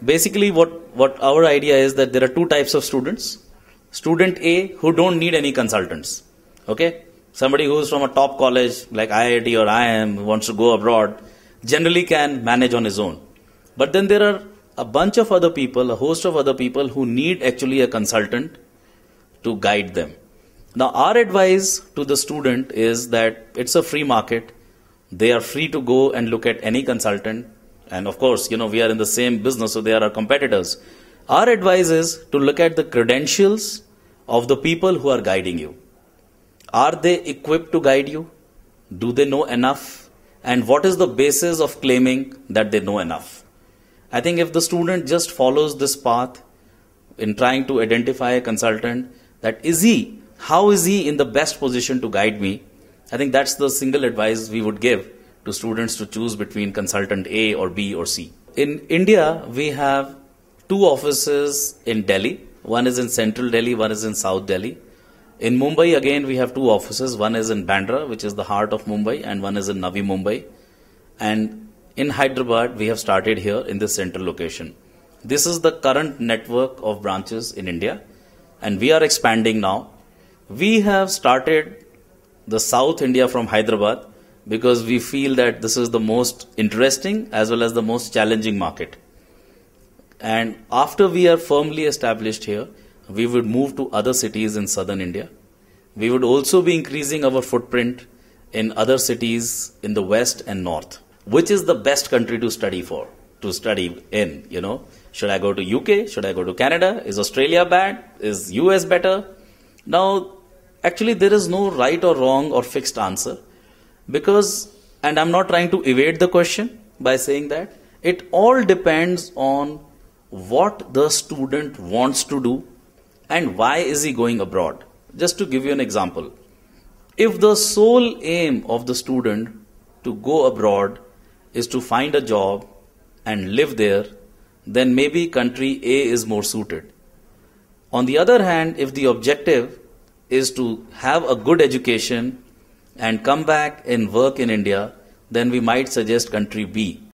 Basically, what our idea is that there are two types of students. Student A who don't need any consultants. Okay? Somebody who's from a top college like IIT or IIM who wants to go abroad generally can manage on his own. But then there are a bunch of other people, a host of other people who need actually a consultant to guide them. Now, our advice to the student is that it's a free market. They are free to go and look at any consultant. And of course, we are in the same business, so they are our competitors. Our advice is to look at the credentials of the people who are guiding you. Are they equipped to guide you? Do they know enough? And what is the basis of claiming that they know enough? I think if the student just follows this path in trying to identify a consultant, how is he in the best position to guide me? I think that's the single advice we would give to students to choose between consultant A or B or C. In India, we have two offices in Delhi. One is in Central Delhi, one is in South Delhi. In Mumbai, again, we have two offices. One is in Bandra, which is the heart of Mumbai, and one is in Navi Mumbai. And in Hyderabad, we have started here in this central location. This is the current network of branches in India, and we are expanding now. We have started the South India from Hyderabad because we feel that this is the most interesting as well as the most challenging market. And after we are firmly established here, we would move to other cities in southern India. We would also be increasing our footprint in other cities in the west and north. Which is the best country to study in? Should I go to UK? Should I go to Canada? Is Australia bad? Is US better? Now, actually, there is no right or wrong or fixed answer and I'm not trying to evade the question by saying that, it all depends on what the student wants to do and why is he going abroad. Just to give you an example, if the sole aim of the student to go abroad is to find a job and live there, then maybe country A is more suited. On the other hand, if the objective is to have a good education and come back and work in India, then we might suggest country B.